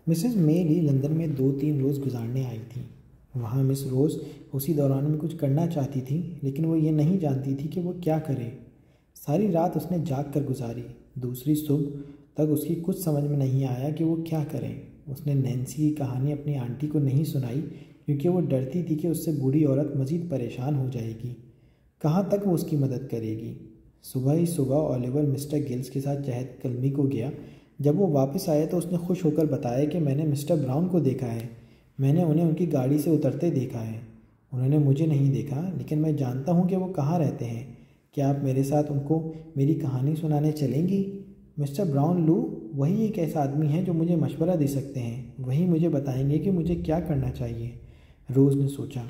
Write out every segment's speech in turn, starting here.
Mrs मेली London में 2-3 रोज़ गुजारने आई थी। वहाँ मिस रोज़ उसी दौरान में कुछ करना चाहती थी, लेकिन वो ये नहीं जानती थी कि वो क्या करे। सारी रात उसने जाग कर गुजारी। दूसरी सुबह तक उसकी कुछ समझ में नहीं आया कि वो क्या करे। उसने नैन्सी की कहानी अपनी आंटी को नहीं सुनाई, क्योंकि वो डरती थी कि उससे बूढ़ी औरत मज़ीद परेशान हो जाएगी। कहाँ तक वो उसकी मदद करेगी। सुबह ही सुबह ओलिवर मिस्टर गिल्स के साथ चहलकदमी को गया। जब वो वापस आया तो उसने खुश होकर बताया कि मैंने मिस्टर ब्राउन को देखा है। मैंने उन्हें उनकी गाड़ी से उतरते देखा है। उन्होंने मुझे नहीं देखा, लेकिन मैं जानता हूँ कि वो कहाँ रहते हैं। क्या आप मेरे साथ उनको मेरी कहानी सुनाने चलेंगी? मिस्टर ब्राउन लू वही एक ऐसा आदमी है जो मुझे मशवरा दे सकते हैं। वही मुझे बताएंगे कि मुझे क्या करना चाहिए। रोज़ ने सोचा।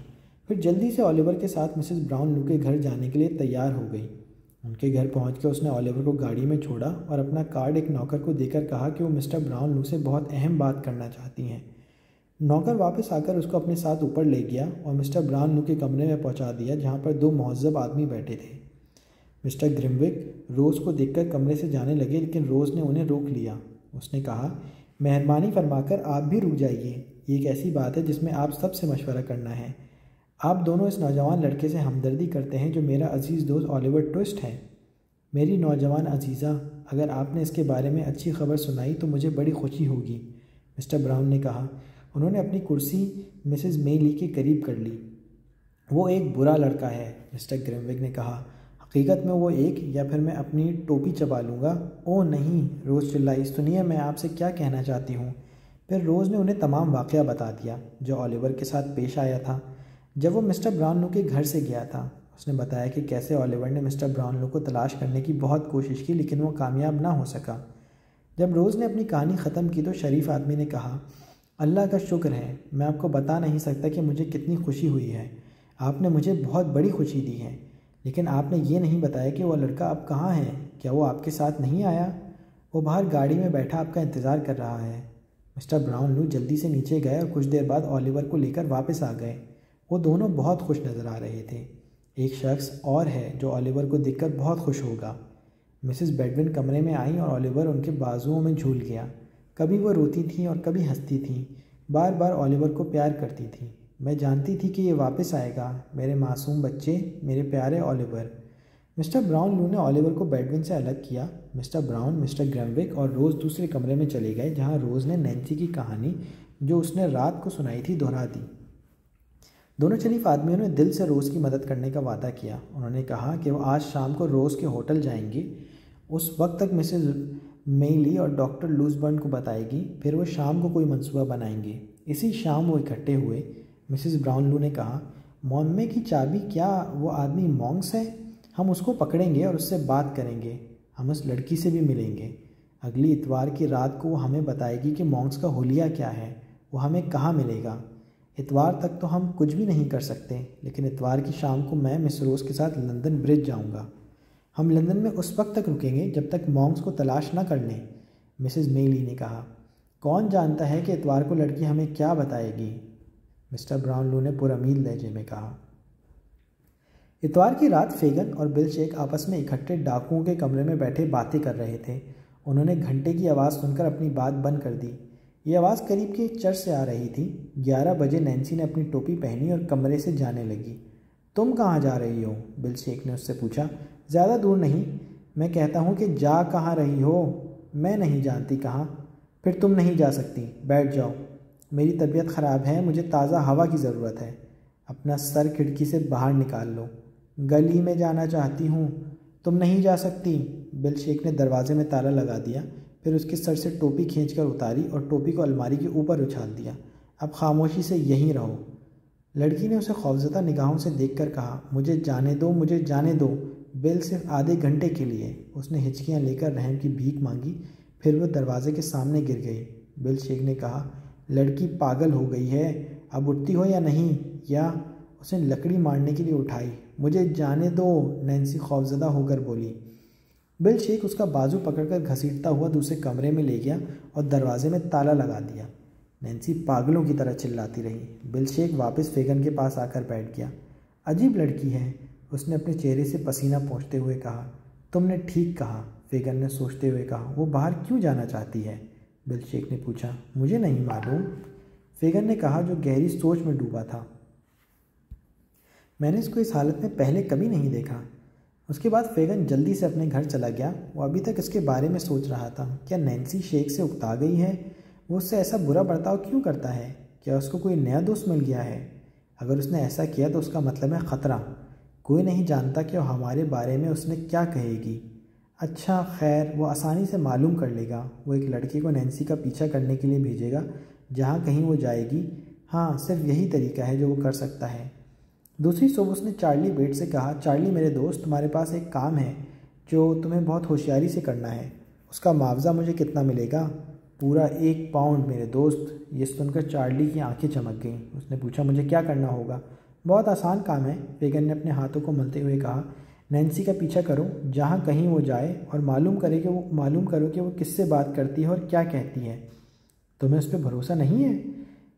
फिर जल्दी से ओलिवर के साथ मिसेस ब्राउन लू के घर जाने के लिए तैयार हो गई। उनके घर पहुंचकर उसने ओलिवर को गाड़ी में छोड़ा और अपना कार्ड एक नौकर को देकर कहा कि वो मिस्टर ब्राउन लू से बहुत अहम बात करना चाहती हैं। नौकर वापस आकर उसको अपने साथ ऊपर ले गया और मिस्टर ब्राउन लू के कमरे में पहुंचा दिया, जहां पर 2 मुहज़्ज़ब आदमी बैठे थे। मिस्टर ग्रिमविक रोज़ को देखकर कमरे से जाने लगे, लेकिन रोज़ ने उन्हें रोक लिया। उसने कहा, मेहरबानी फरमाकर आप भी रुक जाइए। ये एक ऐसी बात है जिसमें आप सबसे मशवरा करना है। आप दोनों इस नौजवान लड़के से हमदर्दी करते हैं जो मेरा अजीज़ दोस्त ओलिवर ट्विस्ट है। मेरी नौजवान अजीज़ा, अगर आपने इसके बारे में अच्छी खबर सुनाई तो मुझे बड़ी खुशी होगी, मिस्टर ब्राउन ने कहा। उन्होंने अपनी कुर्सी मिसेस मेली के करीब कर ली। वो एक बुरा लड़का है, मिस्टर ग्रिमविक ने कहा। हकीकत में वो एक, या फिर मैं अपनी टोपी चबा लूँगा। ओह नहीं, रोज़ चिल्लाई। सुनिए, मैं आपसे क्या कहना चाहती हूँ। फिर रोज़ ने उन्हें तमाम वाक़या बता दिया जो ओलिवर के साथ पेश आया था जब वो मिस्टर ब्राउनलो के घर से गया था। उसने बताया कि कैसे ओलिवर ने मिस्टर ब्राउनलो को तलाश करने की बहुत कोशिश की, लेकिन वो कामयाब ना हो सका। जब रोज़ ने अपनी कहानी ख़त्म की तो शरीफ आदमी ने कहा, अल्लाह का शुक्र है, मैं आपको बता नहीं सकता कि मुझे कितनी खुशी हुई है। आपने मुझे बहुत बड़ी खुशी दी है। लेकिन आपने ये नहीं बताया कि वो लड़का अब कहाँ है। क्या वो आपके साथ नहीं आया? वो बाहर गाड़ी में बैठा आपका इंतज़ार कर रहा है। मिस्टर ब्राउनलो जल्दी से नीचे गए और कुछ देर बाद ओलिवर को लेकर वापस आ गए। वो दोनों बहुत खुश नज़र आ रहे थे। एक शख्स और है जो ओलिवर को देखकर बहुत खुश होगा। मिसेस बेडविन कमरे में आई और ओलिवर उनके बाजुओं में झूल गया। कभी वो रोती थी और कभी हंसती थी। बार बार ओलिवर को प्यार करती थी। मैं जानती थी कि ये वापस आएगा, मेरे मासूम बच्चे, मेरे प्यारे ओलिवर। मिस्टर ब्राउनलो ने ओलिवर को बेडविन से अलग किया। मिस्टर ब्राउन, मिस्टर ग्रिमविक और रोज़ दूसरे कमरे में चले गए, जहाँ रोज़ ने नैन्सी की कहानी जो उसने रात को सुनाई थी दोहरा दी। दोनों शरीफ आदमियों ने दिल से रोज़ की मदद करने का वादा किया। उन्होंने कहा कि वो आज शाम को रोज़ के होटल जाएंगे। उस वक्त तक मिसेस मेली और डॉक्टर लूसबर्न को बताएगी। फिर वो शाम को कोई मंसूबा बनाएंगे। इसी शाम वो इकट्ठे हुए। मिसेस ब्राउनलो ने कहा, मोम्मे की चाबी, क्या वो आदमी मॉन्क्स है? हम उसको पकड़ेंगे और उससे बात करेंगे। हम उस लड़की से भी मिलेंगे। अगली इतवार की रात को वो हमें बताएगी कि मॉन्क्स का हुलिया क्या है, वो हमें कहाँ मिलेगा। इतवार तक तो हम कुछ भी नहीं कर सकते, लेकिन इतवार की शाम को मैं मिस रोज़ के साथ लंदन ब्रिज जाऊंगा। हम लंदन में उस वक्त तक रुकेंगे जब तक मॉन्क्स को तलाश न कर लें, मिसेस मेली ने कहा। कौन जानता है कि इतवार को लड़की हमें क्या बताएगी, मिस्टर ब्राउनलो ने पुरउम्मीद लहजे में कहा। इतवार की रात फेगन और बिलशेक आपस में इकट्ठे डाकुओं के कमरे में बैठे बातें कर रहे थे। उन्होंने घंटे की आवाज़ सुनकर अपनी बात बंद कर दी। ये आवाज़ करीब के एक चर्च से आ रही थी। 11 बजे नैन्सी ने अपनी टोपी पहनी और कमरे से जाने लगी। तुम कहाँ जा रही हो? बिलशेक ने उससे पूछा। ज़्यादा दूर नहीं। मैं कहता हूँ कि जा कहाँ रही हो? मैं नहीं जानती कहाँ। फिर तुम नहीं जा सकती। बैठ जाओ। मेरी तबीयत ख़राब है, मुझे ताज़ा हवा की ज़रूरत है। अपना सर खिड़की से बाहर निकाल लो। गली में जाना चाहती हूँ। तुम नहीं जा सकती। बिलशेक ने दरवाजे में ताला लगा दिया, फिर उसके सर से टोपी खींचकर उतारी और टोपी को अलमारी के ऊपर उछाल दिया। अब खामोशी से यहीं रहो। लड़की ने उसे खौफज़दा निगाहों से देखकर कहा, मुझे जाने दो, मुझे जाने दो। बिल, सिर्फ आधे घंटे के लिए। उसने हिचकियाँ लेकर रहम की भीख मांगी, फिर वह दरवाजे के सामने गिर गई। बिलशेक ने कहा, लड़की पागल हो गई है, अब उठती हो या नहीं? या उसने लकड़ी मारने के लिए उठाई। मुझे जाने दो, नैन्सी खौफज़दा होकर बोली। बिलशेक उसका बाजू पकड़कर घसीटता हुआ दूसरे कमरे में ले गया और दरवाजे में ताला लगा दिया। नैन्सी पागलों की तरह चिल्लाती रही। बिलशेक वापस फेगन के पास आकर बैठ गया। अजीब लड़की है, उसने अपने चेहरे से पसीना पोंछते हुए कहा। तुमने ठीक कहा, फेगन ने सोचते हुए कहा। वो बाहर क्यों जाना चाहती है? बिल शेख ने पूछा। मुझे नहीं मालूम, फेगन ने कहा, जो गहरी सोच में डूबा था। मैंने इसको इस हालत में पहले कभी नहीं देखा। उसके बाद फेगन जल्दी से अपने घर चला गया। वो अभी तक इसके बारे में सोच रहा था। क्या नैन्सी शेख से उकता गई है? वो उससे ऐसा बुरा बर्ताव क्यों करता है? क्या उसको कोई नया दोस्त मिल गया है? अगर उसने ऐसा किया तो उसका मतलब है ख़तरा। कोई नहीं जानता कि हमारे बारे में उसने क्या कहेगी। अच्छा खैर, वो आसानी से मालूम कर लेगा। वो एक लड़के को नैन्सी का पीछा करने के लिए भेजेगा जहाँ कहीं वो जाएगी। हाँ, सिर्फ यही तरीका है जो वो कर सकता है। दूसरी सुबह उसने चार्ली बेट से कहा, चार्ली मेरे दोस्त, तुम्हारे पास एक काम है जो तुम्हें बहुत होशियारी से करना है। उसका मुआवजा मुझे कितना मिलेगा? पूरा 1 पाउंड मेरे दोस्त। ये सुनकर चार्ली की आंखें चमक गईं। उसने पूछा, मुझे क्या करना होगा? बहुत आसान काम है, फेगन ने अपने हाथों को मलते हुए कहा। नैन्सी का पीछा करो जहाँ कहीं वो जाए और मालूम करो कि वो किससे बात करती है और क्या कहती है। तुम्हें उस पर भरोसा नहीं है?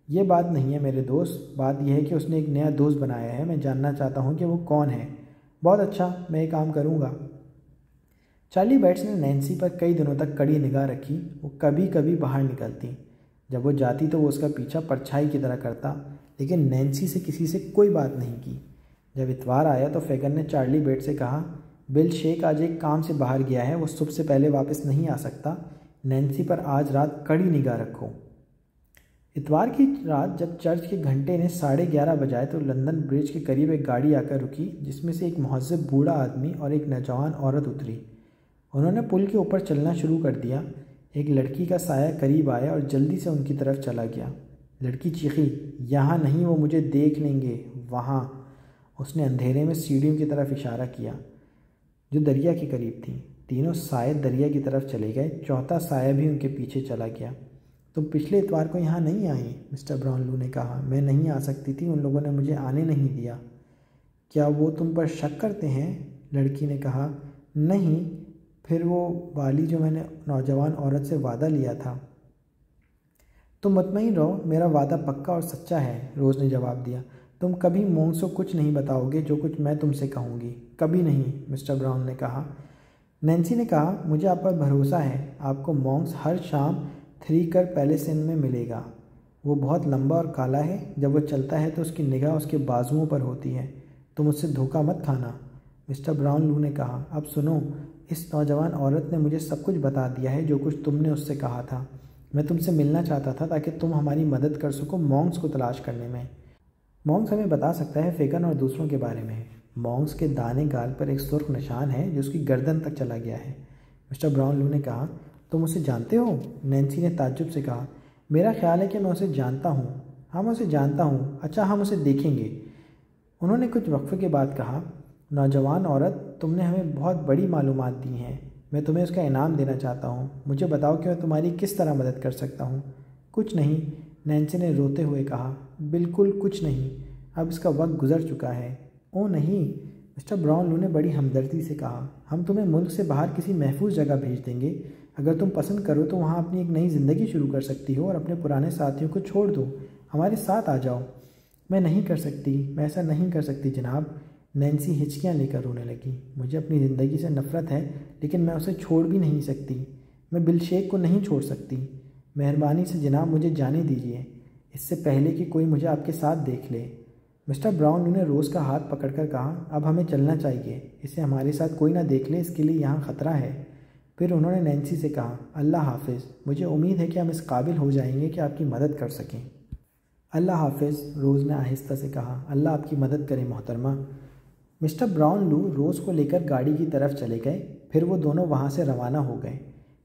ये बात नहीं है मेरे दोस्त, बात यह है कि उसने एक नया दोस्त बनाया है। मैं जानना चाहता हूँ कि वो कौन है। बहुत अच्छा, मैं ये काम करूँगा। चार्ली बेट्स ने नैन्सी पर कई दिनों तक कड़ी निगाह रखी। वो कभी कभी बाहर निकलती। जब वो जाती तो वो उसका पीछा परछाई की तरह करता, लेकिन नैन्सी से किसी से कोई बात नहीं की। जब इतवार आया तो फेगन ने चार्ली बेट से कहा, बिल शेख आज एक काम से बाहर गया है, वो सुबह से पहले वापस नहीं आ सकता। नैन्सी पर आज रात कड़ी निगाह रखो। इतवार की रात जब चर्च के घंटे ने 11:30 बजाए तो लंदन ब्रिज के करीब एक गाड़ी आकर रुकी, जिसमें से एक मुहज़्ज़ब बूढ़ा आदमी और एक नौजवान औरत उतरी। उन्होंने पुल के ऊपर चलना शुरू कर दिया। एक लड़की का साया करीब आया और जल्दी से उनकी तरफ चला गया। लड़की चीखी, यहाँ नहीं, वो मुझे देख लेंगे, वहाँ। उसने अंधेरे में सीढ़ियों की तरफ इशारा किया जो दरिया के करीब थी। तीनों साये दरिया की तरफ चले गए। चौथा साया भी उनके पीछे चला गया। तुम पिछले इतवार को यहाँ नहीं आई, मिस्टर ब्राउनलू ने कहा। मैं नहीं आ सकती थी, उन लोगों ने मुझे आने नहीं दिया। क्या वो तुम पर शक करते हैं? लड़की ने कहा। नहीं, फिर वो वाली जो मैंने नौजवान औरत से वादा लिया था। तुम मुतमईन रहो, मेरा वादा पक्का और सच्चा है, रोज़ ने जवाब दिया। तुम कभी मोंग्स को कुछ नहीं बताओगे जो कुछ मैं तुमसे कहूँगी। कभी नहीं, मिस्टर ब्राउन ने कहा। नैन्सी ने कहा, मुझे आप पर भरोसा है। आपको मोंग्स हर शाम 3 कर पैलेस इन में मिलेगा। वो बहुत लंबा और काला है। जब वो चलता है तो उसकी निगाह उसके बाजुओं पर होती है। तुम उससे धोखा मत खाना, मिस्टर ब्राउनलू ने कहा। अब सुनो, इस नौजवान औरत ने मुझे सब कुछ बता दिया है जो कुछ तुमने उससे कहा था। मैं तुमसे मिलना चाहता था ताकि तुम हमारी मदद कर सको मोंग्स को तलाश करने में। मोंग्स हमें बता सकता है फेगन और दूसरों के बारे में। मोंग्स के दाने गाल पर एक सुर्ख निशान है जो उसकी गर्दन तक चला गया है, मिस्टर ब्राउनलू ने कहा। तुम उसे जानते हो? नैन्सी ने ताज्जुब से कहा। मेरा ख्याल है कि मैं उसे जानता हूँ। हाँ, मैं उसे जानता हूँ। अच्छा, हम उसे देखेंगे। उन्होंने कुछ वक्फे के बाद कहा, नौजवान औरत, तुमने हमें बहुत बड़ी मालूमात दी हैं। मैं तुम्हें उसका इनाम देना चाहता हूँ। मुझे बताओ कि मैं तुम्हारी किस तरह मदद कर सकता हूँ। कुछ नहीं, नैन्सी ने रोते हुए कहा। बिल्कुल कुछ नहीं, अब इसका वक्त गुजर चुका है। ओह नहीं, मिस्टर ब्राउनलू ने बड़ी हमदर्दी से कहा। हम तुम्हें मुल्क से बाहर किसी महफूज जगह भेज देंगे। अगर तुम पसंद करो तो वहाँ अपनी एक नई ज़िंदगी शुरू कर सकती हो और अपने पुराने साथियों को छोड़ दो। हमारे साथ आ जाओ। मैं नहीं कर सकती, मैं ऐसा नहीं कर सकती जनाब। नैन्सी हिचकियाँ लेकर रोने लगी। मुझे अपनी ज़िंदगी से नफ़रत है, लेकिन मैं उसे छोड़ भी नहीं सकती। मैं बिल शेख को नहीं छोड़ सकती। मेहरबानी से जनाब मुझे जाने दीजिए, इससे पहले कि कोई मुझे आपके साथ देख ले। मिस्टर ब्राउन ने रोज़ का हाथ पकड़कर कहा, अब हमें चलना चाहिए। इसे हमारे साथ कोई ना देख ले, इसके लिए यहाँ ख़तरा है। फिर उन्होंने नैन्सी से कहा, अल्लाह हाफिज़। मुझे उम्मीद है कि हम इस काबिल हो जाएंगे कि आपकी मदद कर सकें। अल्लाह हाफिज़, रोज़ ने आहिस्ता से कहा। अल्लाह आपकी मदद करे मोहतरमा। मिस्टर ब्राउनलू रोज़ को लेकर गाड़ी की तरफ चले गए। फिर वो दोनों वहाँ से रवाना हो गए।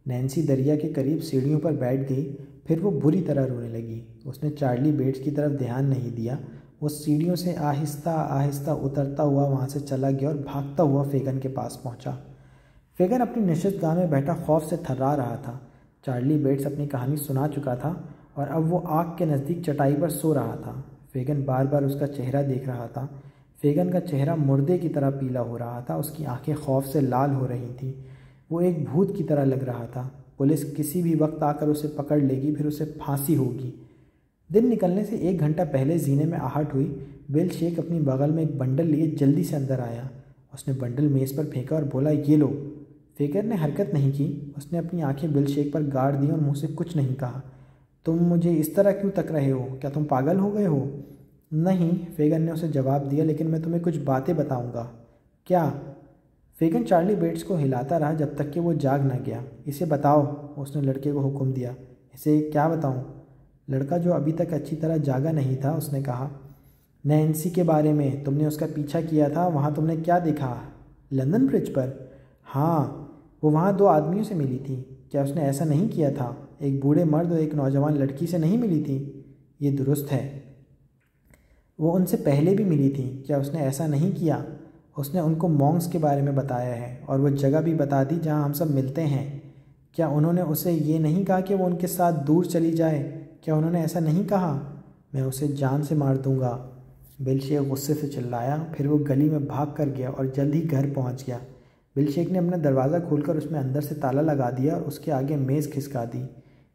नैन्सी दरिया के करीब सीढ़ियों पर बैठ गई। फिर वो बुरी तरह रोने लगी। उसने चार्ली बेट्स की तरफ ध्यान नहीं दिया। वो सीढ़ियों से आहिस्ता आहिस्ता उतरता हुआ वहाँ से चला गया और भागता हुआ फेगन के पास पहुँचा। फेगन अपनी नशिस्तगाह में बैठा खौफ से थर्रा रहा था। चार्ली बेट्स अपनी कहानी सुना चुका था और अब वो आग के नज़दीक चटाई पर सो रहा था। फेगन बार बार उसका चेहरा देख रहा था। फेगन का चेहरा मुर्दे की तरह पीला हो रहा था। उसकी आंखें खौफ से लाल हो रही थीं। वो एक भूत की तरह लग रहा था। पुलिस किसी भी वक्त आकर उसे पकड़ लेगी, फिर उसे फांसी होगी। दिन निकलने से 1 घंटा पहले जीने में आहट हुई। बिल शेख अपनी बगल में एक बंडल लिए जल्दी से अंदर आया। उसने बंडल मेज़ पर फेंका और बोला, ये लो। फेगर ने हरकत नहीं की। उसने अपनी आंखें बिल शेख पर गाड़ दी और मुँह से कुछ नहीं कहा। तुम मुझे इस तरह क्यों तक रहे हो? क्या तुम पागल हो गए हो? नहीं, फेगन ने उसे जवाब दिया, लेकिन मैं तुम्हें कुछ बातें बताऊंगा। क्या? फेगन चार्ली बेट्स को हिलाता रहा जब तक कि वो जाग न गया। इसे बताओ, उसने लड़के को हुक्म दिया। इसे क्या बताऊं? लड़का, जो अभी तक अच्छी तरह जागा नहीं था, उसने कहा। नैन्सी के बारे में। तुमने उसका पीछा किया था, वहाँ तुमने क्या देखा? लंदन ब्रिज पर? हाँ, वो वहाँ दो आदमियों से मिली थी। क्या उसने ऐसा नहीं किया था? एक बूढ़े मर्द और एक नौजवान लड़की से नहीं मिली थी? ये दुरुस्त है। वो उनसे पहले भी मिली थी। क्या उसने ऐसा नहीं किया? उसने उनको मॉन्क्स के बारे में बताया है और वो जगह भी बता दी जहाँ हम सब मिलते हैं। क्या उन्होंने उसे ये नहीं कहा कि वो उनके साथ दूर चली जाए? क्या उन्होंने ऐसा नहीं कहा? मैं उसे जान से मार दूंगा, बिल शेख गुस्से से चिल्लाया। फिर वो गली में भाग कर गया और जल्द ही घर पहुंच गया। बिल शेख ने अपना दरवाज़ा खोलकर उसमें अंदर से ताला लगा दिया और उसके आगे मेज़ खिसका दी।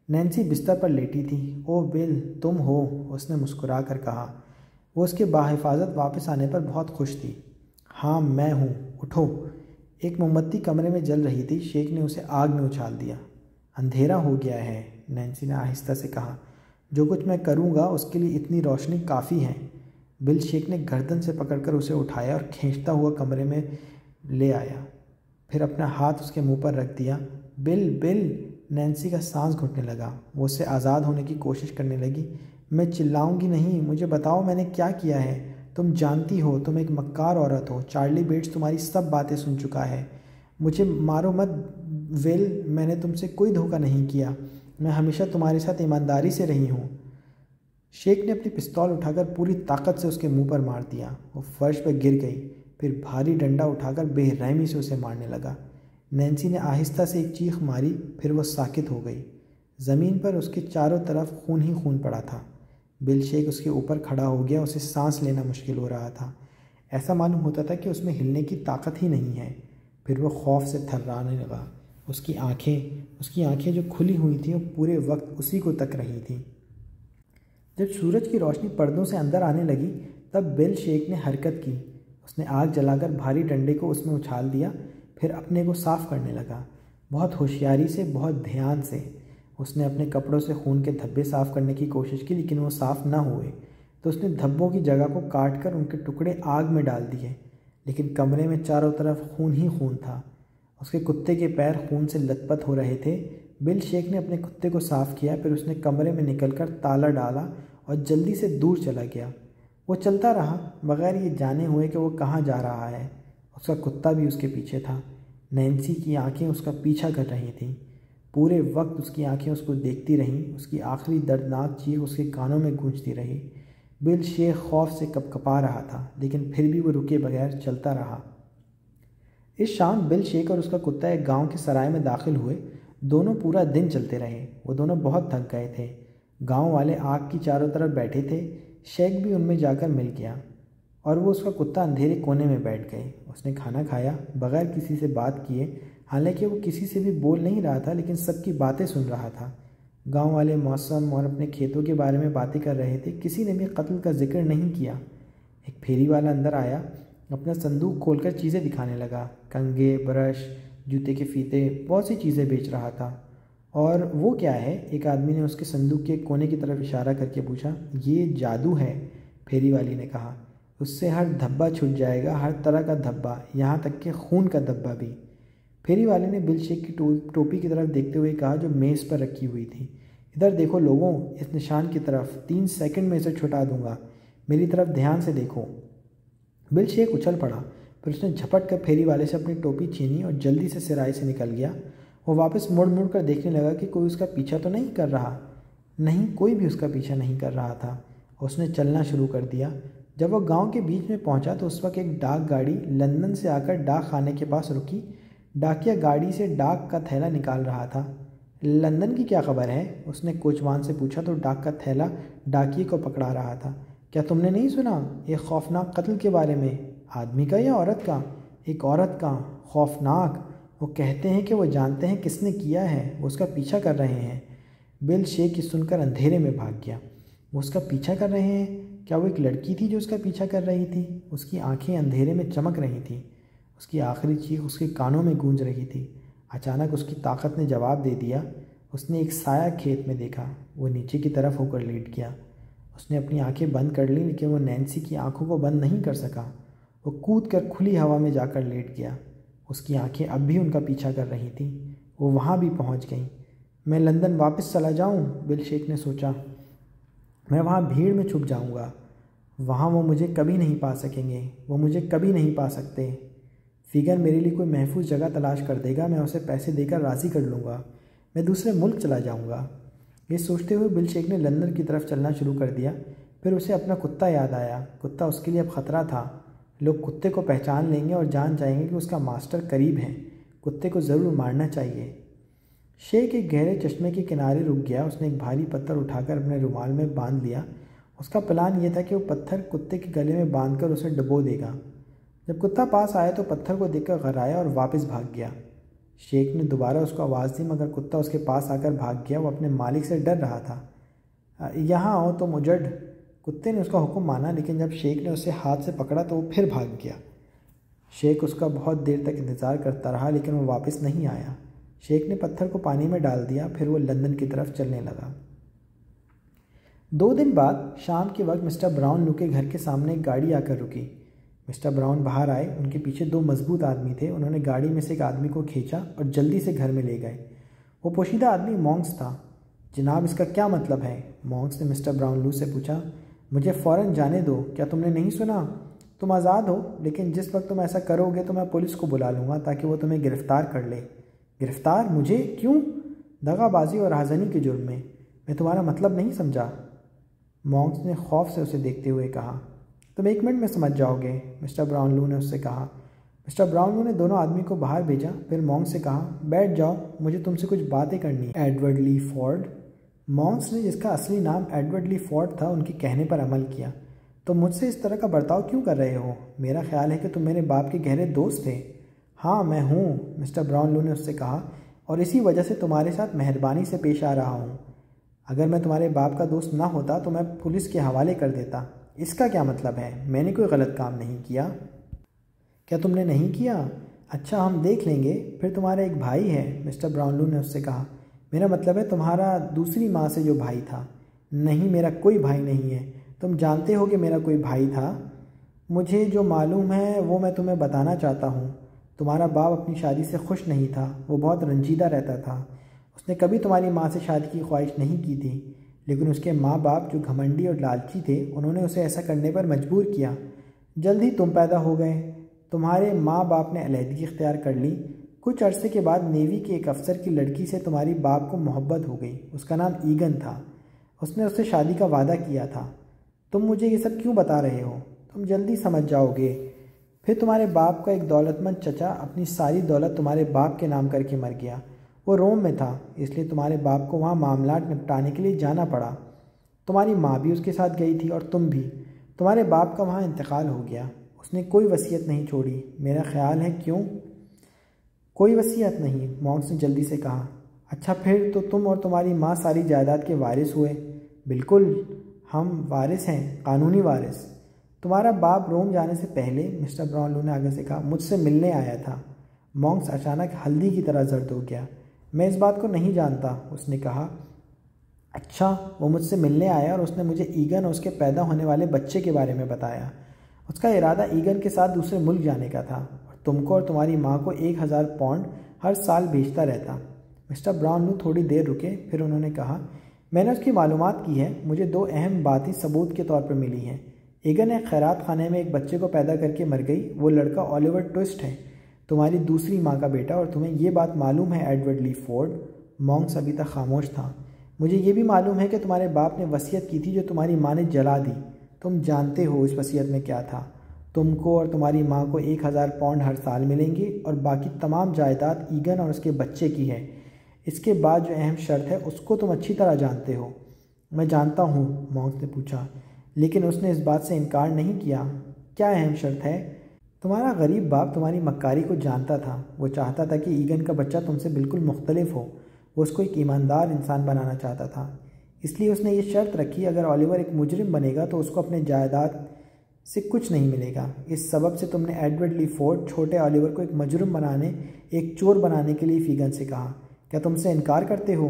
नैन्सी बिस्तर पर लेटी थी। ओह बिल, तुम हो, उसने मुस्कुरा कर कहा। वो उसके बाहिफाजत वापस आने पर बहुत खुश थी। हाँ, मैं हूँ, उठो। एक मोमबत्ती कमरे में जल रही थी। शेख ने उसे आग में उछाल दिया। अंधेरा हो गया है, नैन्सी ने आहिस्ता से कहा। जो कुछ मैं करूँगा उसके लिए इतनी रोशनी काफ़ी है। बिल शेख ने गर्दन से पकड़कर उसे उठाया और खींचता हुआ कमरे में ले आया। फिर अपना हाथ उसके मुंह पर रख दिया। बिल, बिल, नैन्सी का सांस घुटने लगा। वो उससे आज़ाद होने की कोशिश करने लगी। मैं चिल्लाऊंगी नहीं, मुझे बताओ मैंने क्या किया है। तुम जानती हो, तुम एक मक्कार औरत हो। चार्ली बेट्स तुम्हारी सब बातें सुन चुका है। मुझे मारो मत विल, मैंने तुमसे कोई धोखा नहीं किया। मैं हमेशा तुम्हारे साथ ईमानदारी से रही हूँ। शेख ने अपनी पिस्तौल उठाकर पूरी ताकत से उसके मुंह पर मार दिया। वो फर्श पर गिर गई। फिर भारी डंडा उठाकर बेरहमी से उसे मारने लगा। नैन्सी ने आहिस्ता से एक चीख मारी। फिर वो साकित हो गई। ज़मीन पर उसके चारों तरफ खून ही खून पड़ा था। बिल शेख उसके ऊपर खड़ा हो गया। उसे सांस लेना मुश्किल हो रहा था। ऐसा मालूम होता था कि उसमें हिलने की ताकत ही नहीं है। फिर वो खौफ से थर्राने लगा। उसकी आंखें जो खुली हुई थीं वो पूरे वक्त उसी को तक रही थीं। जब सूरज की रोशनी पर्दों से अंदर आने लगी तब बिल शेख ने हरकत की। उसने आग जलाकर भारी डंडे को उसमें उछाल दिया। फिर अपने को साफ करने लगा, बहुत होशियारी से, बहुत ध्यान से। उसने अपने कपड़ों से खून के धब्बे साफ़ करने की कोशिश की, लेकिन वो साफ़ न हुए। तो उसने धब्बों की जगह को काट कर उनके टुकड़े आग में डाल दिए, लेकिन कमरे में चारों तरफ खून ही खून था। उसके कुत्ते के पैर खून से लथपथ हो रहे थे। बिल शेख ने अपने कुत्ते को साफ़ किया। फिर उसने कमरे में निकलकर ताला डाला और जल्दी से दूर चला गया। वो चलता रहा बगैर ये जाने हुए कि वो कहाँ जा रहा है। उसका कुत्ता भी उसके पीछे था। नैन्सी की आंखें उसका पीछा कर रही थीं। पूरे वक्त उसकी आंखें उसको देखती रहीं। उसकी आखिरी दर्दनाक चीख उसके कानों में गूंजती रही। बिल शेख खौफ से कपकपा रहा था, लेकिन फिर भी वो रुके बगैर चलता रहा। इस शाम बिल शेख और उसका कुत्ता एक गांव के सराय में दाखिल हुए। दोनों पूरा दिन चलते रहे। वो दोनों बहुत थक गए थे। गांव वाले आग की चारों तरफ बैठे थे। शेख भी उनमें जाकर मिल गया और वो उसका कुत्ता अंधेरे कोने में बैठ गए। उसने खाना खाया बगैर किसी से बात किए। हालांकि वो किसी से भी बोल नहीं रहा था, लेकिन सबकी बातें सुन रहा था। गांव वाले मौसम और अपने खेतों के बारे में बातें कर रहे थे। किसी ने भी कत्ल का जिक्र नहीं किया। एक फेरी वाला अंदर आया, अपना संदूक खोलकर चीज़ें दिखाने लगा। कंघे, ब्रश, जूते के फीते, बहुत सी चीज़ें बेच रहा था। और वो क्या है? एक आदमी ने उसके संदूक के कोने की तरफ इशारा करके पूछा। ये जादू है, फेरी वाली ने कहा। उससे हर धब्बा छूट जाएगा, हर तरह का धब्बा, यहाँ तक कि खून का धब्बा भी। फेरी वाले ने बिल शेख की टोपी की तरफ देखते हुए कहा, जो मेज़ पर रखी हुई थी। इधर देखो लोगों, इस निशान की तरफ। 3 सेकंड में इसे छुटा दूंगा। मेरी तरफ ध्यान से देखो। बिल शेख उछल पड़ा। फिर उसने झपट कर फेरी वाले से अपनी टोपी छीनी और जल्दी से सिराई से निकल गया। वो वापस मुड़ मुड़ कर देखने लगा कि कोई उसका पीछा तो नहीं कर रहा। नहीं, कोई भी उसका पीछा नहीं कर रहा था। उसने चलना शुरू कर दिया। जब वह गांव के बीच में पहुंचा तो उस वक्त एक डाक गाड़ी लंदन से आकर डाक खाने के पास रुकी। डाकिया गाड़ी से डाक का थैला निकाल रहा था। लंदन की क्या खबर है? उसने कोचवान से पूछा तो डाक का थैला डाकिये को पकड़ा रहा था। क्या तुमने नहीं सुना एक खौफनाक कत्ल के बारे में? आदमी का या औरत का? एक औरत का। खौफनाक। वो कहते हैं कि वो जानते हैं किसने किया है। वो उसका पीछा कर रहे हैं। बिल शेख की सुनकर अंधेरे में भाग गया। वो उसका पीछा कर रहे हैं? क्या वो एक लड़की थी जो उसका पीछा कर रही थी? उसकी आंखें अंधेरे में चमक रही थीं। उसकी आखिरी चीख उसके कानों में गूंज रही थी। अचानक उसकी ताकत ने जवाब दे दिया। उसने एक साया खेत में देखा। वो नीचे की तरफ होकर लेट गया। उसने अपनी आंखें बंद कर ली, लेकिन वो नैन्सी की आंखों को बंद नहीं कर सका। वो कूद कर खुली हवा में जाकर लेट गया। उसकी आंखें अब भी उनका पीछा कर रही थीं। वो वहाँ भी पहुँच गईं। मैं लंदन वापस चला जाऊँ, बिल शेख ने सोचा। मैं वहाँ भीड़ में छुप जाऊँगा। वहाँ वो मुझे कभी नहीं पा सकेंगे। वो मुझे कभी नहीं पा सकते। फिगर मेरे लिए कोई महफूज जगह तलाश कर देगा। मैं उसे पैसे देकर राज़ी कर लूँगा। मैं दूसरे मुल्क चला जाऊँगा। ये सोचते हुए बिल शेख ने लंदन की तरफ चलना शुरू कर दिया। फिर उसे अपना कुत्ता याद आया। कुत्ता उसके लिए अब ख़तरा था। लोग कुत्ते को पहचान लेंगे और जान जाएंगे कि उसका मास्टर करीब है। कुत्ते को ज़रूर मारना चाहिए। शेख एक गहरे चश्मे के किनारे रुक गया। उसने एक भारी पत्थर उठाकर अपने रुमाल में बांध लिया। उसका प्लान यह था कि वो पत्थर कुत्ते के गले में बांधकर उसे डुबो देगा। जब कुत्ता पास आया तो पत्थर को देखकर घबराया और वापस भाग गया। शेख ने दोबारा उसको आवाज़ दी, मगर कुत्ता उसके पास आकर भाग गया। वो अपने मालिक से डर रहा था। यहाँ आओ तुम उजड़। कुत्ते ने उसका हुक्म माना, लेकिन जब शेख ने उसे हाथ से पकड़ा तो वो फिर भाग गया। शेख उसका बहुत देर तक इंतज़ार करता रहा, लेकिन वो वापस नहीं आया। शेख ने पत्थर को पानी में डाल दिया। फिर वो लंदन की तरफ चलने लगा। 2 दिन बाद शाम के वक्त मिस्टर ब्राउनलू के घर के सामने एक गाड़ी आकर रुकी। मिस्टर ब्राउन बाहर आए। उनके पीछे 2 मजबूत आदमी थे। उन्होंने गाड़ी में से एक आदमी को खींचा और जल्दी से घर में ले गए। वो पोशीदा आदमी मॉन्क्स था। जनाब, इसका क्या मतलब है? मॉन्क्स ने मिस्टर ब्राउनलू से पूछा। मुझे फ़ौरन जाने दो। क्या तुमने नहीं सुना? तुम आज़ाद हो, लेकिन जिस वक्त तुम ऐसा करोगे तो मैं पुलिस को बुला लूँगा ताकि वो तुम्हें गिरफ़्तार कर ले। गिरफ़्तार? मुझे? क्यों? दगाबाजी और राहज़नी के जुर्म में। मैं तुम्हारा मतलब नहीं समझा। मॉन्क्स ने खौफ से उसे देखते हुए कहा। तुम 1 मिनट में समझ जाओगे, मिस्टर ब्राउनलू ने उससे कहा। मिस्टर ब्राउनलू ने दोनों आदमी को बाहर भेजा। फिर मॉन्क्स से कहा, बैठ जाओ, मुझे तुमसे कुछ बातें करनी है। एडवर्ड ली फोर्ड। मॉन्क्स ने, जिसका असली नाम एडवर्ड ली फोर्ड था, उनके कहने पर अमल किया। तुम मुझसे इस तरह का बर्ताव क्यों कर रहे हो? मेरा ख्याल है कि तुम मेरे बाप के गहरे दोस्त थे। हाँ, मैं हूँ, मिस्टर ब्राउनलू ने उससे कहा, और इसी वजह से तुम्हारे साथ मेहरबानी से पेश आ रहा हूँ। अगर मैं तुम्हारे बाप का दोस्त ना होता तो मैं पुलिस के हवाले कर देता। इसका क्या मतलब है? मैंने कोई गलत काम नहीं किया। क्या तुमने नहीं किया? अच्छा, हम देख लेंगे। फिर तुम्हारा एक भाई है, मिस्टर ब्राउनलू ने उससे कहा। मेरा मतलब है तुम्हारा दूसरी माँ से जो भाई था। नहीं, मेरा कोई भाई नहीं है। तुम जानते हो कि मेरा कोई भाई था। मुझे जो मालूम है वो मैं तुम्हें बताना चाहता हूँ। तुम्हारा बाप अपनी शादी से खुश नहीं था। वो बहुत रंजीदा रहता था। उसने कभी तुम्हारी माँ से शादी की ख्वाहिश नहीं की थी, लेकिन उसके माँ बाप जो घमंडी और लालची थे, उन्होंने उसे ऐसा करने पर मजबूर किया। जल्द ही तुम पैदा हो गए। तुम्हारे माँ बाप ने अलहदगी इख्तियार कर ली। कुछ अरसे के बाद नेवी के एक अफसर की लड़की से तुम्हारी बाप को मोहब्बत हो गई। उसका नाम ईगन था। उसने उससे शादी का वादा किया था। तुम मुझे ये सब क्यों बता रहे हो? तुम जल्दी समझ जाओगे। फिर तुम्हारे बाप का एक दौलतमंद चचा अपनी सारी दौलत तुम्हारे बाप के नाम करके मर गया। वो रोम में था, इसलिए तुम्हारे बाप को वहाँ मामलात निपटाने के लिए जाना पड़ा। तुम्हारी माँ भी उसके साथ गई थी और तुम भी। तुम्हारे बाप का वहाँ इंतकाल हो गया। उसने कोई वसीयत नहीं छोड़ी। मेरा ख्याल है। क्यों? कोई वसीयत नहीं, मॉन्क्स ने जल्दी से कहा। अच्छा, फिर तो तुम और तुम्हारी माँ सारी जायदाद के वारिस हुए। बिल्कुल, हम वारिस हैं, कानूनी वारिस। तुम्हारा बाप रोम जाने से पहले, मिस्टर ब्राउनलू ने आगे से कहा, मुझसे मिलने आया था। मॉन्क्स अचानक हल्दी की तरह जर्द हो गया। मैं इस बात को नहीं जानता, उसने कहा। अच्छा, वो मुझसे मिलने आया और उसने मुझे ईगन और उसके पैदा होने वाले बच्चे के बारे में बताया। उसका इरादा ईगन के साथ दूसरे मुल्क जाने का था और तुमको और तुम्हारी माँ को 1000 पाउंड हर साल भेजता रहता। मिस्टर ब्राउनलू थोड़ी देर रुके, फिर उन्होंने कहा, मैंने उसकी मालूमात की है। मुझे 2 अहम बातें सबूत के तौर पर मिली हैं। ईगन एक खैरात खाने में एक बच्चे को पैदा करके मर गई। वो लड़का ओलिवर ट्विस्ट है, तुम्हारी दूसरी माँ का बेटा। और तुम्हें ये बात मालूम है, एडवर्ड ली फोर्ड? मॉन्क्स अभी तक खामोश था। मुझे ये भी मालूम है कि तुम्हारे बाप ने वसीयत की थी जो तुम्हारी माँ ने जला दी। तुम जानते हो इस वसीयत में क्या था। तुमको और तुम्हारी माँ को 1000 पाउंड हर साल मिलेंगे और बाकी तमाम जायदाद ईगन और उसके बच्चे की है। इसके बाद जो अहम शर्त है उसको तुम अच्छी तरह जानते हो। मैं जानता हूँ, मॉन्क्स ने पूछा, लेकिन उसने इस बात से इनकार नहीं किया। क्या अहम शर्त है? तुम्हारा गरीब बाप तुम्हारी मक्कारी को जानता था। वो चाहता था कि ईगन का बच्चा तुमसे बिल्कुल मुख्तलिफ हो। वो उसको एक ईमानदार इंसान बनाना चाहता था। इसलिए उसने ये शर्त रखी, अगर ओलिवर एक मुजरिम बनेगा तो उसको अपने जायदाद से कुछ नहीं मिलेगा। इस सबब से तुमने एडवर्ड ली फोर्ड छोटे ऑलिवर को एक मजरूम बनाने, एक चोर बनाने के लिए फीगन से कहा। क्या तुमसे इनकार करते हो?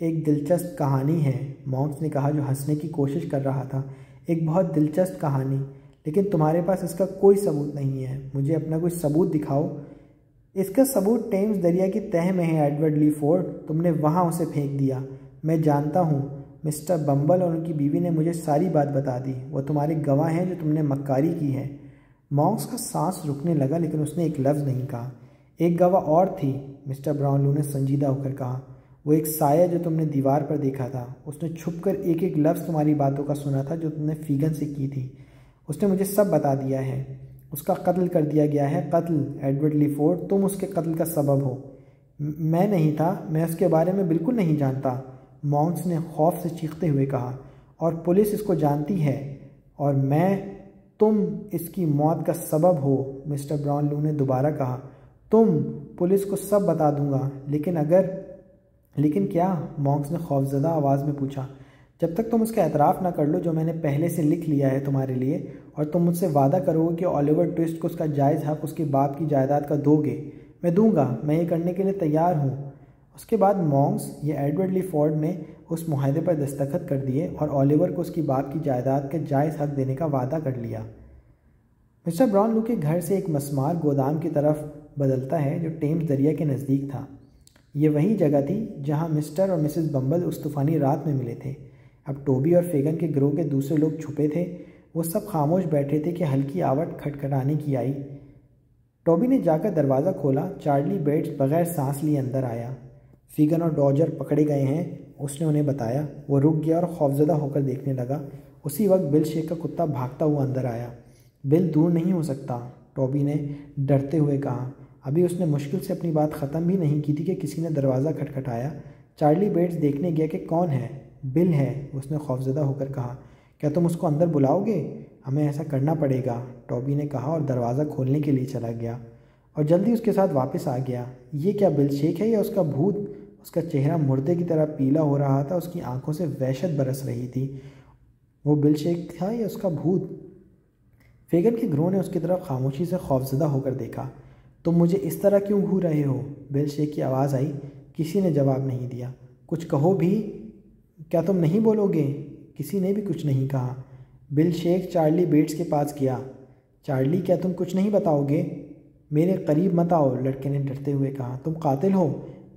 एक दिलचस्प कहानी है, मॉन्क्स ने कहा, जो हंसने की कोशिश कर रहा था। एक बहुत दिलचस्प कहानी, लेकिन तुम्हारे पास इसका कोई सबूत नहीं है। मुझे अपना कोई सबूत दिखाओ। इसका सबूत टेम्स दरिया की तह में है एडवर्ड ली फोर्ड। तुमने वहाँ उसे फेंक दिया। मैं जानता हूँ। मिस्टर बम्बल और उनकी बीवी ने मुझे सारी बात बता दी। वो तुम्हारे गवाह हैं जो तुमने मक्कारी की है। मॉन्क्स का सांस रुकने लगा, लेकिन उसने एक लफ्ज़ नहीं कहा। एक गवाह और थी, मिस्टर ब्राउनलू ने संजीदा होकर कहा। वो एक साया जो तुमने दीवार पर देखा था। उसने छुपकर एक एक लफ्ज़ तुम्हारी बातों का सुना था जो तुमने फीगन से की थी। उसने मुझे सब बता दिया है। उसका कत्ल कर दिया गया है। कत्ल, एडवर्ड ली फोर्ड, तुम उसके कत्ल का सबब हो। मैं नहीं था। मैं उसके बारे में बिल्कुल नहीं जानता, मॉन्क्स ने खौफ से चीखते हुए कहा। और पुलिस इसको जानती है, और तुम इसकी मौत का सबब हो, मिस्टर ब्राउनलू ने दोबारा कहा। पुलिस को सब बता दूंगा, लेकिन क्या? मॉन्क्स ने खौफजदा आवाज़ में पूछा। जब तक तुम उसका एतराफ़ ना कर लो जो मैंने पहले से लिख लिया है तुम्हारे लिए, और तुम मुझसे वादा करोगे कि ओलिवर ट्विस्ट को उसका जायज़ हक उसके बाप की जायदाद का दोगे। मैं दूंगा, मैं ये करने के लिए तैयार हूँ। उसके बाद मॉन्क्स या एडवर्ड ली फोर्ड ने उस मुआहदे पर दस्तखत कर दिए और ओलिवर को उसकी बाप की जायदाद का जायज़ हक देने का वादा कर लिया। मिस्टर ब्राउनलू के घर से एक मस्मार गोदाम की तरफ बदलता है जो टेम्स दरिया के नज़दीक था। ये वही जगह थी जहाँ मिस्टर और मिसेस बम्बल उस तूफ़ानी रात में मिले थे। अब टोबी और फेगन के गिरोह के दूसरे लोग छुपे थे। वो सब खामोश बैठे थे कि हल्की आवाज़ खटखटाने की आई। टोबी ने जाकर दरवाज़ा खोला। चार्ली बेट्स बगैर सांस लिए अंदर आया। फीगन और डॉजर पकड़े गए हैं, उसने उन्हें बताया। वो रुक गया और खौफजदा होकर देखने लगा। उसी वक्त बिल शेख का कुत्ता भागता हुआ अंदर आया। बिल दूर नहीं हो सकता, टोबी ने डरते हुए कहा। अभी उसने मुश्किल से अपनी बात ख़त्म भी नहीं की थी कि किसी ने दरवाज़ा खटखटाया। चार्ली बेट्स देखने गया कि कौन है। बिल है, उसने खौफजदा होकर कहा। क्या तुम उसको अंदर बुलाओगे? हमें ऐसा करना पड़ेगा, टोबी ने कहा और दरवाज़ा खोलने के लिए चला गया और जल्दी उसके साथ वापस आ गया। ये क्या बिल शेख है या उसका भूत? उसका चेहरा मुर्दे की तरह पीला हो रहा था। उसकी आंखों से वहशत बरस रही थी। वो बिल शेख था या उसका भूत? फेगन के गिरोह ने उसकी तरफ खामोशी से खौफजदा होकर देखा। तुम मुझे इस तरह क्यों घूर रहे हो? बिल शेख की आवाज़ आई। किसी ने जवाब नहीं दिया। कुछ कहो भी। क्या तुम नहीं बोलोगे? किसी ने भी कुछ नहीं कहा। बिल शेख चार्ली बेट्स के पास गया। चार्ली, क्या तुम कुछ नहीं बताओगे? मेरे करीब मत आओ, लड़के ने डरते हुए कहा। तुम कातिल हो।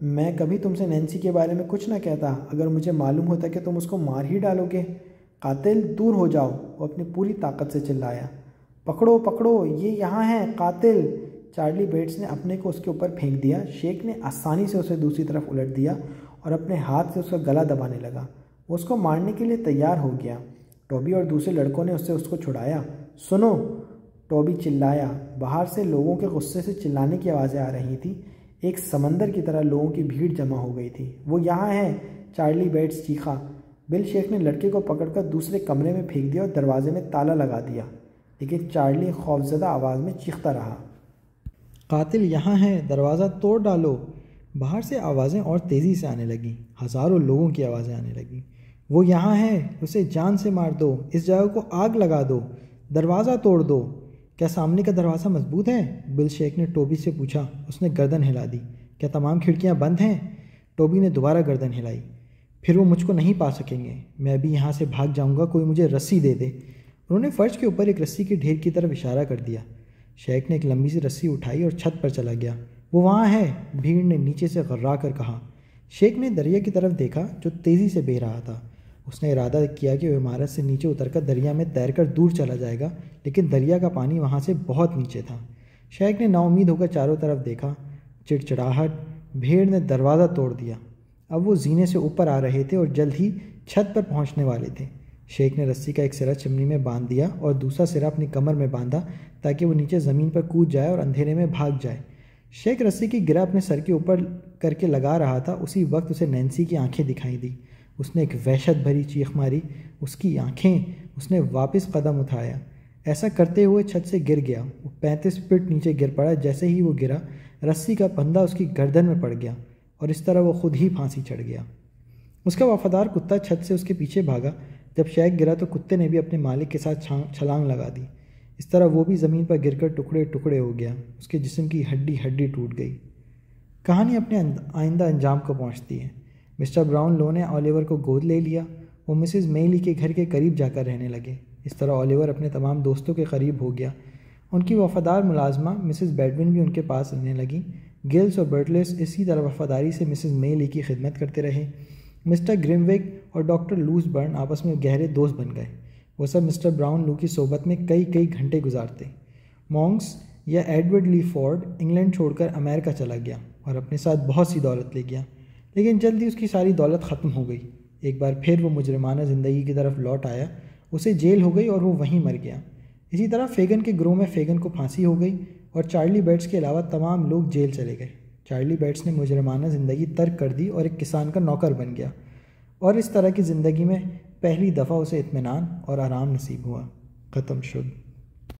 मैं कभी तुमसे नैन्सी के बारे में कुछ ना कहता। अगर मुझे मालूम होता कि तुम उसको मार ही डालोगे। कातिल, दूर हो जाओ, वो अपनी पूरी ताकत से चिल्लाया। पकड़ो पकड़ो, ये यहाँ है, कातिल। चार्ली बेट्स ने अपने को उसके ऊपर फेंक दिया। शेख ने आसानी से उसे दूसरी तरफ उलट दिया और अपने हाथ से उसका गला दबाने लगा। वो उसको मारने के लिए तैयार हो गया। टोबी और दूसरे लड़कों ने उसको छुड़ाया। सुनो, टोबी चिल्लाया। बाहर से लोगों के गुस्से से चिल्लाने की आवाज़ें आ रही थी। एक समंदर की तरह लोगों की भीड़ जमा हो गई थी। वो यहाँ है, चार्ली बेट्स चीखा। बिल शेख ने लड़के को पकड़कर दूसरे कमरे में फेंक दिया और दरवाजे में ताला लगा दिया, लेकिन चार्ली खौफजदा आवाज़ में चीखता रहा। कातिल यहाँ है, दरवाज़ा तोड़ डालो। बाहर से आवाज़ें और तेज़ी से आने लगीं। हज़ारों लोगों की आवाज़ें आने लगीं। वो यहाँ है, उसे जान से मार दो, इस जगह को आग लगा दो, दरवाज़ा तोड़ दो। क्या सामने का दरवाज़ा मजबूत है? बिल शेख ने टोबी से पूछा। उसने गर्दन हिला दी। क्या तमाम खिड़कियाँ बंद हैं? टोबी ने दोबारा गर्दन हिलाई। फिर वो मुझको नहीं पा सकेंगे। मैं अभी यहाँ से भाग जाऊँगा, कोई मुझे रस्सी दे दे। उन्होंने फर्श के ऊपर एक रस्सी के ढेर की तरफ इशारा कर दिया। शेख ने एक लंबी सी रस्सी उठाई और छत पर चला गया। वो वहाँ है, भीड़ ने नीचे से गर्रा कर कहा। शेख ने दरिया की तरफ देखा जो तेज़ी से बह रहा था। उसने इरादा किया कि वह इमारत से नीचे उतरकर दरिया में तैरकर दूर चला जाएगा, लेकिन दरिया का पानी वहाँ से बहुत नीचे था। शेख ने नाउम्मीद होकर चारों तरफ देखा। चिड़चिड़ाहट। भेड़ ने दरवाज़ा तोड़ दिया। अब वो जीने से ऊपर आ रहे थे और जल्द ही छत पर पहुँचने वाले थे। शेख ने रस्सी का एक सिरा चिमनी में बांध दिया और दूसरा सिरा अपनी कमर में बांधा ताकि वो नीचे ज़मीन पर कूद जाए और अंधेरे में भाग जाए। शेख रस्सी की गिरा अपने सर के ऊपर करके लगा रहा था। उसी वक्त उसे नैन्सी की आंखें दिखाई दी। उसने एक वहशत भरी चीख मारी। उसकी आंखें। उसने वापस कदम उठाया। ऐसा करते हुए छत से गिर गया। वो 35 फीट नीचे गिर पड़ा। जैसे ही वो गिरा, रस्सी का फंदा उसकी गर्दन में पड़ गया और इस तरह वो खुद ही फांसी चढ़ गया। उसका वफादार कुत्ता छत से उसके पीछे भागा। जब शेख गिरा तो कुत्ते ने भी अपने मालिक के साथ छलांग लगा दी। इस तरह वो भी ज़मीन पर गिरकर टुकड़े टुकड़े हो गया। उसके जिस्म की हड्डी हड्डी टूट गई। कहानी अपने आइंदा अंजाम को पहुंचती है। मिस्टर ब्राउनलो ने ओलिवर को गोद ले लिया। वो मिसेस मेली के घर के करीब जाकर रहने लगे। इस तरह ओलिवर अपने तमाम दोस्तों के करीब हो गया। उनकी वफ़ादार मुलाजमा मिसेस बैडविन भी उनके पास रहने लगी। गिल्स और बर्टलेस इसी तरह वफ़ादारी से मिसेस मेली की खिदमत करते रहे। मिस्टर ग्रिमविक और डॉक्टर लूसबर्न आपस में गहरे दोस्त बन गए। वो सब मिस्टर ब्राउनलो की सोबत में कई कई घंटे गुजारते। मॉन्क्स या एडवर्ड ली फोर्ड इंग्लैंड छोड़कर अमेरिका चला गया और अपने साथ बहुत सी दौलत ले गया, लेकिन जल्दी उसकी सारी दौलत ख़त्म हो गई। एक बार फिर वो मुजरिमाना ज़िंदगी की तरफ लौट आया। उसे जेल हो गई और वो वहीं मर गया। इसी तरह फेगन के ग्रोह में फेगन को फांसी हो गई और चार्ली बेट्स के अलावा तमाम लोग जेल चले गए। चार्ली बेट्स ने मुजरिमाना ज़िंदगी तर्क कर दी और एक किसान का नौकर बन गया, और इस तरह की ज़िंदगी में पहली दफ़ा उसे इत्मीनान और आराम नसीब हुआ। ख़त्म शुद।